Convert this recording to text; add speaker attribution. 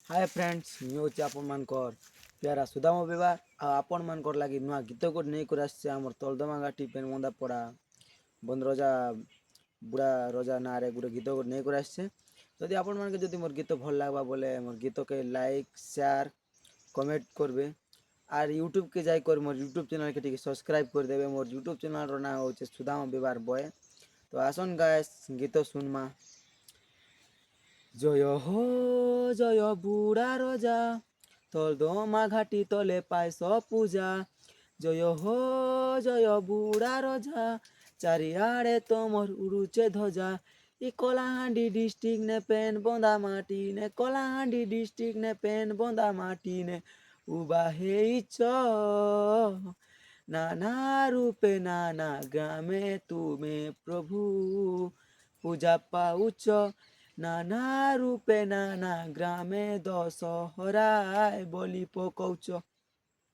Speaker 1: Hi friends मुझे हूँ आपनकर प्यारा सुदाम बेबार आपण मानकर लगी नुआ गीत को नहीं कर आमर तलदमा घाटी पेन बंदा पड़ा बंद रजा बुढ़ा रजा ना गोटे गीत को नहीं कर जदि आपण मान के मोर गीत भल लगवा बोले मोर गीत के लाइक शेयर कमेंट करबे आर यूट्यूब के जाकर मोर यूट्यूब चैनल के सब्सक्राइब कर देबे। मोर यूट्यूब चैनल ना हो सुदाम बेबार बॉय। तो आसन गायस गीत सुनमा। जय बुढ़ा रजा तलदमा घाटी तले पायस पूजा। जय बुढ़ा रजा चारिआड़े तमर उड़ुचे ध्वजा। इ कलाहांडी डिस्ट्रिक्ट ने पेन बंदा माटी ने कलाहांडी डिस्ट्रिक्ट ने पेन बंदा माटी ने उबा हेइच नाना रूपे नाना ग्रामे तुमे प्रभु पूजा पाउच नाना रूपे नाना ग्रामे दशहराय बलि पकौच।